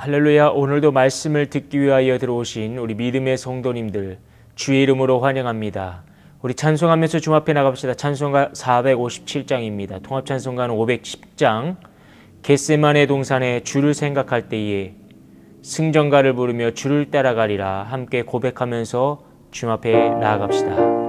할렐루야. 오늘도 말씀을 듣기 위하여 들어오신 우리 믿음의 성도님들 주의 이름으로 환영합니다. 우리 찬송하면서 주 앞에 나갑시다. 찬송가 457장입니다. 통합찬송가는 510장. 겟세마네 동산에 주를 생각할 때에 승전가를 부르며 주를 따라가리라. 함께 고백하면서 주 앞에 나아갑시다.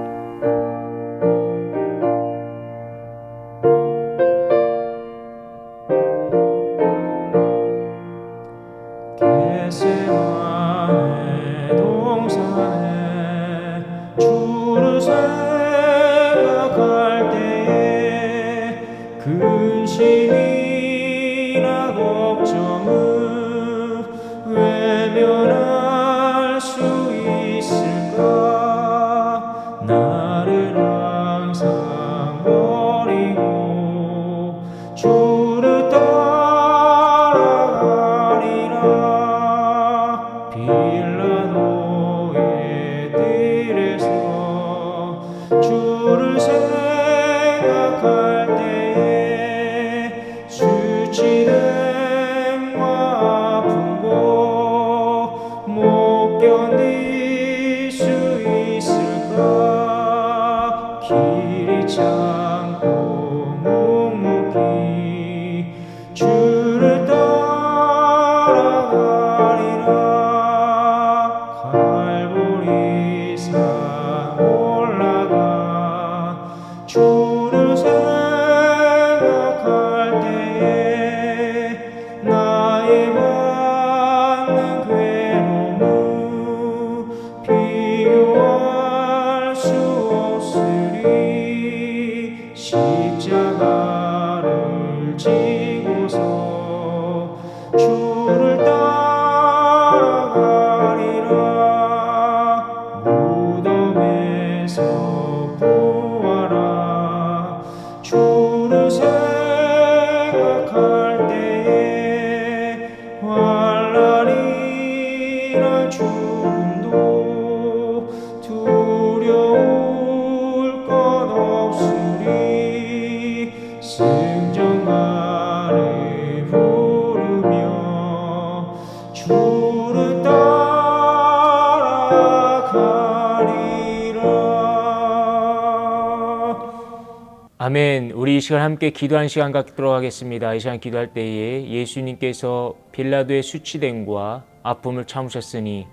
겟세마네 동산에 주를 생각할 때에 근심이나 걱정을 외면할 수 있을까. 나를 항상 버리고 주를 따라가리라. 빌라도의 뜰에서 주를 생각할 때에 수치됨과 아픔고 못 견딜 수 있을까. 길이 참고 묵묵히 주를 따라가리라. 갈보리산 올라가 주를 생각할 때에 나의 많은 괴로움을 비교할 수 없으리. 십자가를 지고서 주를 따라가리라. 무덤에서 부활한 주를 생각할 때에 환난이나 죽음도 두려울 것 없으리. 승전가를 부르며 주를 따라가리라. 아멘. 우리 이 시간 함께 기도한 시간 갖도록 하겠습니다. 이 시간 기도할 때에 예수님께서 빌라도의 수치됨과 아픔을 참으셨으니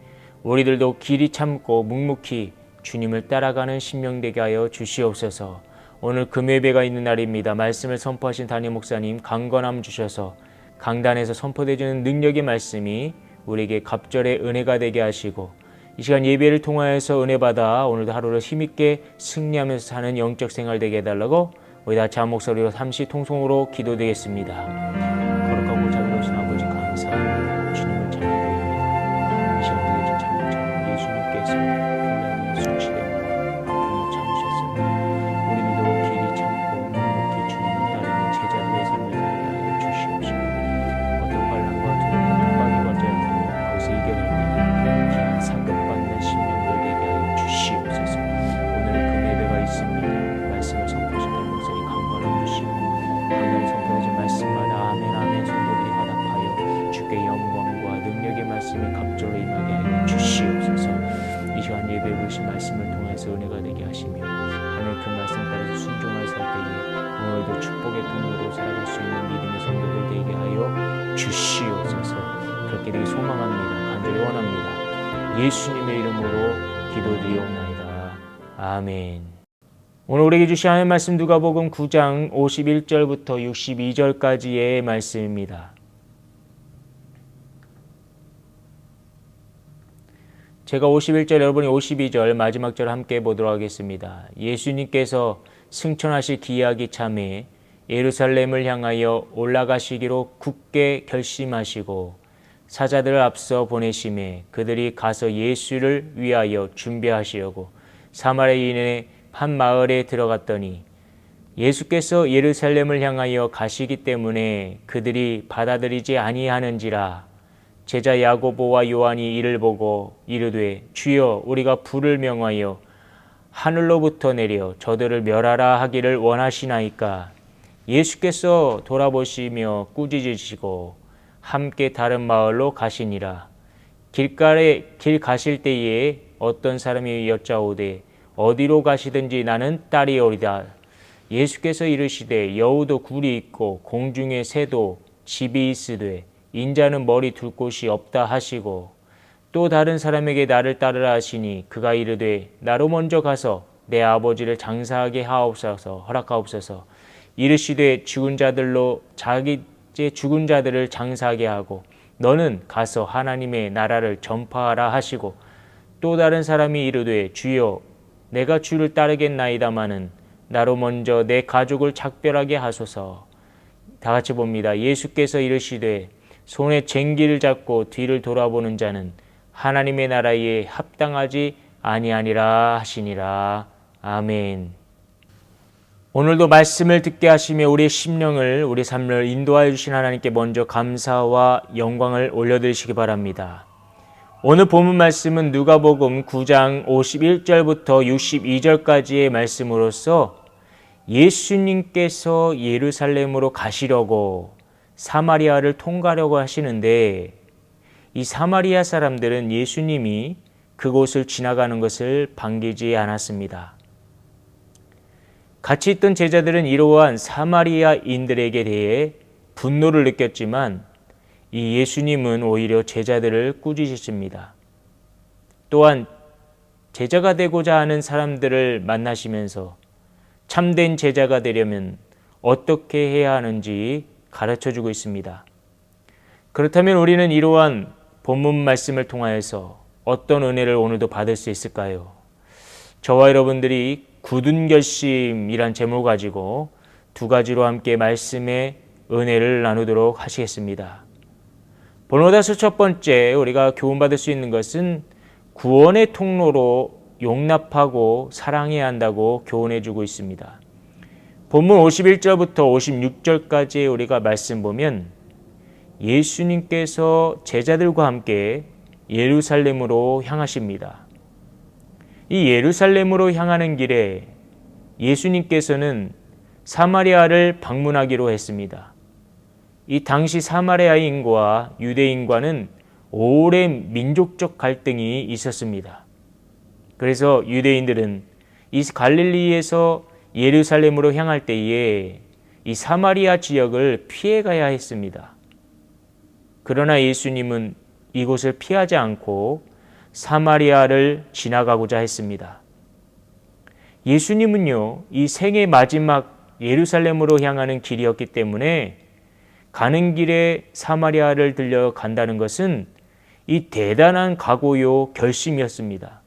우리들도 길이 참고 묵묵히 주님을 따라가는 신명 되게 하여 주시옵소서. 오늘 금요예배가 있는 날입니다. 말씀을 선포하신 담임 목사님 강건함 주셔서 강단에서 선포되어지는 능력의 말씀이 우리에게 갑절의 은혜가 되게 하시고 이 시간 예배를 통하여서 은혜 받아 오늘도 하루를 힘있게 승리하면서 사는 영적 생활 되게 해달라고 우리 다 한 목소리로 삼시 통성으로 기도드리겠습니다. 거룩하고 자비로우신 아버지 감사합니다. 주님을 찬양드립니다. 이 시간 드려진 찬양처럼 예수님께서 빌라도의 수치됨과 아픔을 참으셨으니 우리들도 길이 참고 묵묵히 주님을 따르는 제자들의 삶을 살게 하여 주시옵시고 어떤 환난과 두려움과 핍박이 와자라도 그것을 이겨낼 때에 귀한 상급받는 신명들 되게 하여 주시옵소서. 오늘 금예배가 있습니다. 말씀을 선포하신 목사님 강건함 주시고 강단에 선포되신 말씀마다 아멘 아멘 성도들이 화답하여 주께 영광과 능력의 말씀이 갑절로 임하게 하여 주시옵소서. 이 시간 예배에 보신 말씀을 통해서 은혜가 되게 하시며 하나님 그 말씀 따라서 순종하여 살 때에 오늘도 축복의 통로로 살아갈 수 있는 믿음의 성도들 되게 하여 주시옵소서. 그렇게 되기 소망합니다. 간절히 원합니다. 예수님의 이름으로 기도드리옵나이다. 아멘. 오늘 우리에게 주신 하나님의 말씀 누가복음 9장 51절부터 62절까지의 말씀입니다. 제가 51절, 여러분이 52절 마지막 절 함께 보도록 하겠습니다. 예수님께서 승천하실 기약이 참에 예루살렘을 향하여 올라가시기로 굳게 결심하시고 사자들을 앞서 보내심에 그들이 가서 예수를 위하여 준비하시려고 사마리아인의 한 마을에 들어갔더니 예수께서 예루살렘을 향하여 가시기 때문에 그들이 받아들이지 아니하는지라. 제자 야고보와 요한이 이를 보고 이르되 주여 우리가 불을 명하여 하늘로부터 내려 저들을 멸하라 하기를 원하시나이까. 예수께서 돌아보시며 꾸짖으시고 함께 다른 마을로 가시니라. 길 가실 때에 어떤 사람이 여짜오되 어디로 가시든지 나는 딸이오리다. 예수께서 이르시되 여우도 굴이 있고 공중의 새도 집이 있으되 인자는 머리 둘 곳이 없다 하시고, 또 다른 사람에게 나를 따르라 하시니 그가 이르되 나로 먼저 가서 내 아버지를 장사하게 하옵소서 허락하옵소서. 이르시되 죽은 자들로 자기 죽은 자들을 장사하게 하고 너는 가서 하나님의 나라를 전파하라 하시고, 또 다른 사람이 이르되 주여 내가 주를 따르겠나이다마는 나로 먼저 내 가족을 작별하게 하소서. 다 같이 봅니다. 예수께서 이르시되 손에 쟁기를 잡고 뒤를 돌아보는 자는 하나님의 나라에 합당하지 아니하니라 하시니라. 아멘. 오늘도 말씀을 듣게 하시며 우리의 심령을, 우리 삶을 인도하여 주신 하나님께 먼저 감사와 영광을 올려드리시기 바랍니다. 오늘 본문 말씀은 누가복음 9장 51절부터 62절까지의 말씀으로서 예수님께서 예루살렘으로 가시려고 사마리아를 통과하려고 하시는데, 이 사마리아 사람들은 예수님이 그곳을 지나가는 것을 반기지 않았습니다. 같이 있던 제자들은 이러한 사마리아인들에게 대해 분노를 느꼈지만 이 예수님은 오히려 제자들을 꾸짖으십니다. 또한 제자가 되고자 하는 사람들을 만나시면서 참된 제자가 되려면 어떻게 해야 하는지 가르쳐주고 있습니다. 그렇다면 우리는 이러한 본문 말씀을 통하여서 어떤 은혜를 오늘도 받을 수 있을까요? 저와 여러분들이 굳은 결심이란 제목을 가지고 두 가지로 함께 말씀의 은혜를 나누도록 하시겠습니다. 본문에서 첫 번째 우리가 교훈받을 수 있는 것은 구원의 통로로 용납하고 사랑해야 한다고 교훈해주고 있습니다. 본문 51절부터 56절까지 우리가 말씀 보면 예수님께서 제자들과 함께 예루살렘으로 향하십니다. 이 예루살렘으로 향하는 길에 예수님께서는 사마리아를 방문하기로 했습니다. 이 당시 사마리아인과 유대인과는 오랜 민족적 갈등이 있었습니다. 그래서 유대인들은 이 갈릴리에서 예루살렘으로 향할 때에 이 사마리아 지역을 피해 가야 했습니다. 그러나 예수님은 이곳을 피하지 않고 사마리아를 지나가고자 했습니다. 예수님은요, 이 생의 마지막 예루살렘으로 향하는 길이었기 때문에 가는 길에 사마리아를 들려 간다는 것은 이 대단한 각오요 결심이었습니다.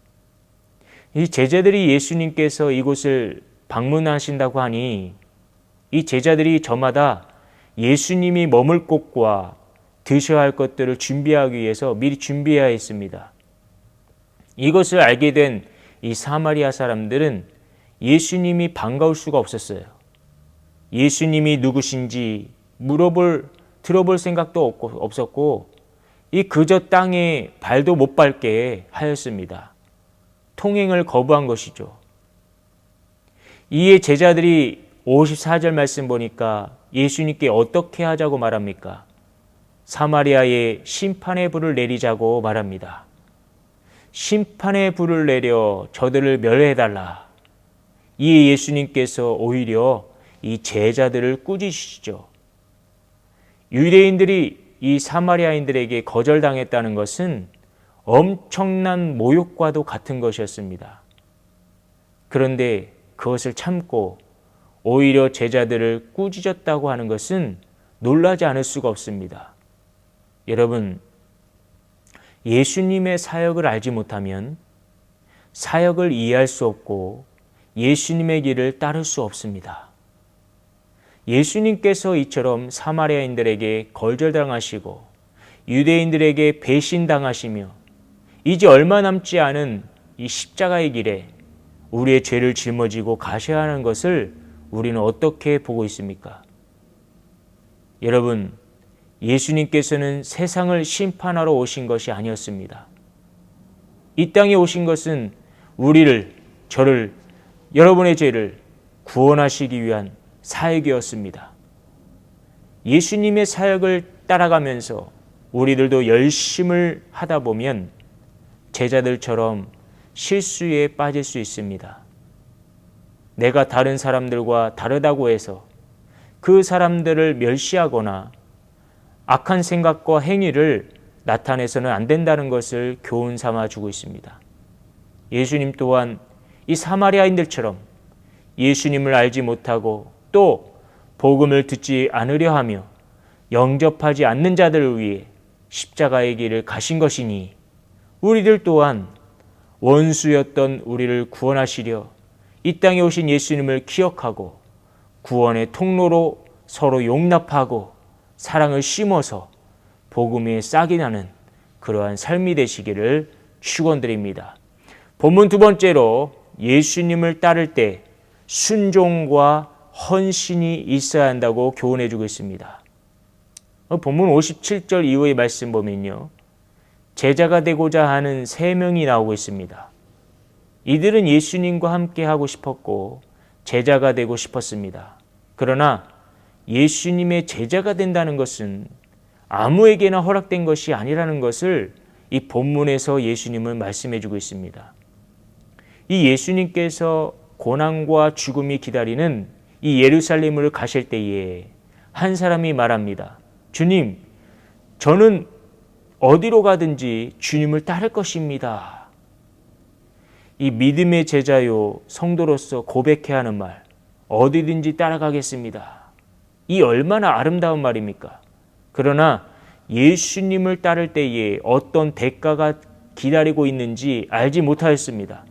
이 제자들이 예수님께서 이곳을 방문하신다고 하니 이 제자들이 저마다 예수님이 머물 곳과 드셔야 할 것들을 준비하기 위해서 미리 준비해야 했습니다. 이것을 알게 된 이 사마리아 사람들은 예수님이 반가울 수가 없었어요. 예수님이 누구신지 들어볼 생각도 없었고 이 그저 땅에 발도 못 밟게 하였습니다. 통행을 거부한 것이죠. 이에 제자들이 54절 말씀 보니까 예수님께 어떻게 하자고 말합니까? 사마리아에 심판의 불을 내리자고 말합니다. 심판의 불을 내려 저들을 멸해달라. 이에 예수님께서 오히려 이 제자들을 꾸짖으시죠. 유대인들이 이 사마리아인들에게 거절당했다는 것은 엄청난 모욕과도 같은 것이었습니다. 그런데 그것을 참고 오히려 제자들을 꾸짖었다고 하는 것은 놀라지 않을 수가 없습니다. 여러분, 예수님의 사역을 알지 못하면 사역을 이해할 수 없고 예수님의 길을 따를 수 없습니다. 예수님께서 이처럼 사마리아인들에게 거절당하시고 유대인들에게 배신당하시며 이제 얼마 남지 않은 이 십자가의 길에 우리의 죄를 짊어지고 가셔야 하는 것을 우리는 어떻게 보고 있습니까? 여러분, 예수님께서는 세상을 심판하러 오신 것이 아니었습니다. 이 땅에 오신 것은 우리를, 저를, 여러분의 죄를 구원하시기 위한 사역이었습니다. 예수님의 사역을 따라가면서 우리들도 열심을 하다 보면 제자들처럼 실수에 빠질 수 있습니다. 내가 다른 사람들과 다르다고 해서 그 사람들을 멸시하거나 악한 생각과 행위를 나타내서는 안 된다는 것을 교훈 삼아 주고 있습니다. 예수님 또한 이 사마리아인들처럼 예수님을 알지 못하고 또 복음을 듣지 않으려 하며 영접하지 않는 자들을 위해 십자가의 길을 가신 것이니 우리들 또한 원수였던 우리를 구원하시려 이 땅에 오신 예수님을 기억하고 구원의 통로로 서로 용납하고 사랑을 심어서 복음의 싹이 나는 그러한 삶이 되시기를 축원드립니다. 본문 두 번째로 예수님을 따를 때 순종과 헌신이 있어야 한다고 교훈해 주고 있습니다. 본문 57절 이후의 말씀 보면요. 제자가 되고자 하는 3명이 나오고 있습니다. 이들은 예수님과 함께 하고 싶었고 제자가 되고 싶었습니다. 그러나 예수님의 제자가 된다는 것은 아무에게나 허락된 것이 아니라는 것을 이 본문에서 예수님은 말씀해 주고 있습니다. 이 예수님께서 고난과 죽음이 기다리는 이 예루살렘을 가실 때에 한 사람이 말합니다. 주님, 저는 어디로 가든지 주님을 따를 것입니다. 이 믿음의 제자요 성도로서 고백해야 하는 말, 어디든지 따라가겠습니다. 이 얼마나 아름다운 말입니까? 그러나 예수님을 따를 때에 어떤 대가가 기다리고 있는지 알지 못하였습니다.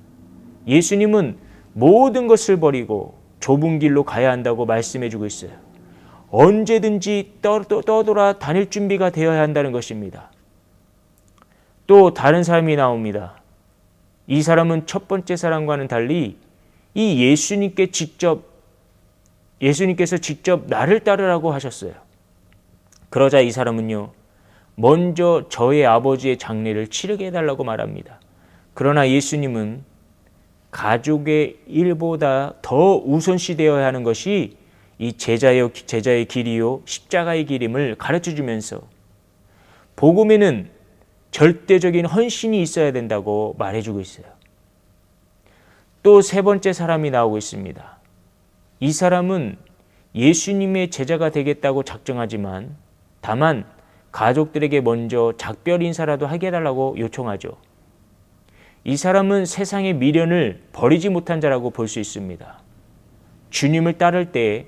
예수님은 모든 것을 버리고 좁은 길로 가야 한다고 말씀해 주고 있어요. 언제든지 떠돌아 다닐 준비가 되어야 한다는 것입니다. 또 다른 사람이 나옵니다. 이 사람은 첫 번째 사람과는 달리 이 예수님께서 직접 나를 따르라고 하셨어요. 그러자 이 사람은요, 먼저 저의 아버지의 장례를 치르게 해달라고 말합니다. 그러나 예수님은 가족의 일보다 더 우선시 되어야 하는 것이 이 제자의 길이요 십자가의 길임을 가르쳐주면서 복음에는 절대적인 헌신이 있어야 된다고 말해주고 있어요. 또 세 번째 사람이 나오고 있습니다. 이 사람은 예수님의 제자가 되겠다고 작정하지만 다만 가족들에게 먼저 작별 인사라도 하게 해달라고 요청하죠. 이 사람은 세상의 미련을 버리지 못한 자라고 볼 수 있습니다. 주님을 따를 때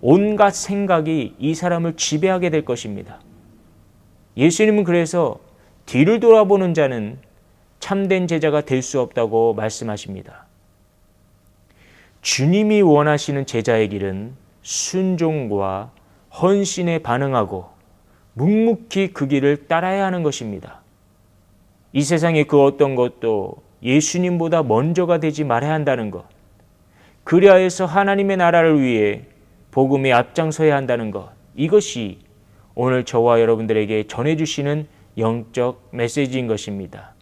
온갖 생각이 이 사람을 지배하게 될 것입니다. 예수님은 그래서 뒤를 돌아보는 자는 참된 제자가 될 수 없다고 말씀하십니다. 주님이 원하시는 제자의 길은 순종과 헌신에 반응하고 묵묵히 그 길을 따라야 하는 것입니다. 이 세상의 그 어떤 것도 예수님보다 먼저가 되지 말아야 한다는 것, 그리하여서 하나님의 나라를 위해 복음에 앞장서야 한다는 것, 이것이 오늘 저와 여러분들에게 전해주시는 영적 메시지인 것입니다.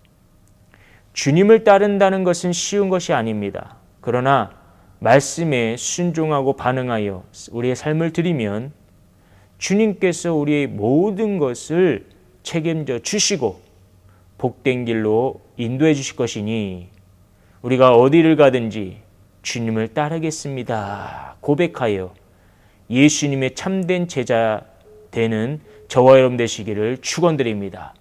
주님을 따른다는 것은 쉬운 것이 아닙니다. 그러나 말씀에 순종하고 반응하여 우리의 삶을 드리면 주님께서 우리의 모든 것을 책임져 주시고 복된 길로 인도해 주실 것이니 우리가 어디를 가든지 주님을 따르겠습니다 고백하여 예수님의 참된 제자 되는 저와 여러분 되시기를 축원드립니다.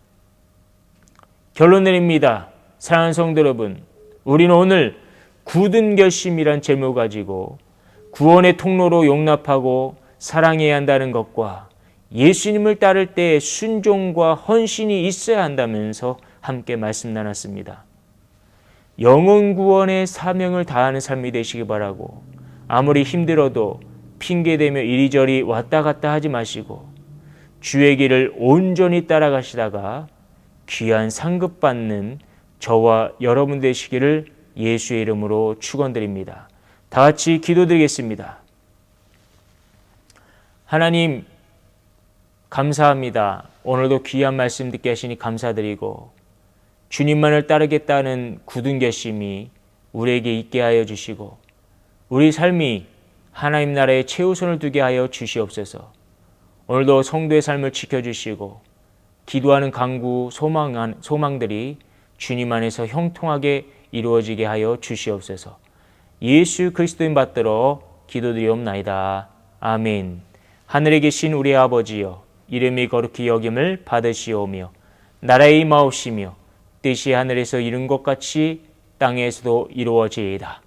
결론 내립니다. 사랑하는 성도 여러분, 우리는 오늘 굳은 결심이란 제목을 가지고 구원의 통로로 용납하고 사랑해야 한다는 것과 예수님을 따를 때 순종과 헌신이 있어야 한다면서 함께 말씀 나눴습니다. 영혼 구원의 사명을 다하는 삶이 되시기 바라고, 아무리 힘들어도 핑계대며 이리저리 왔다 갔다 하지 마시고 주의 길을 온전히 따라가시다가 귀한 상급 받는 저와 여러분 되시기를 예수의 이름으로 축원드립니다. 다 같이 기도드리겠습니다. 하나님 감사합니다. 오늘도 귀한 말씀 듣게 하시니 감사드리고 주님만을 따르겠다는 굳은 결심이 우리에게 있게 하여 주시고 우리 삶이 하나님 나라에 최우선을 두게 하여 주시옵소서. 오늘도 성도의 삶을 지켜주시고 기도하는 간구 소망들이 주님 안에서 형통하게 이루어지게 하여 주시옵소서. 예수 그리스도인 받들어 기도드리옵나이다. 아멘. 하늘에 계신 우리 아버지여, 이름이 거룩히 여김을 받으시오며 나라의 임하옵시며 뜻이 하늘에서 이룬 것 같이 땅에서도 이루어지이다.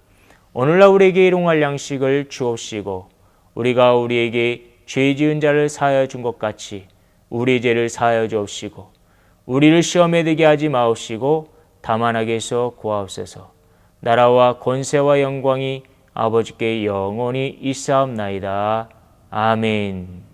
오늘날 우리에게 일용할 양식을 주옵시고 우리가 우리에게 죄 지은 자를 사하여 준 것 같이 우리 죄를 사하여 주옵시고 우리를 시험에 들게 하지 마옵시고 다만 악에서 구하옵소서. 나라와 권세와 영광이 아버지께 영원히 있사옵나이다. 아멘.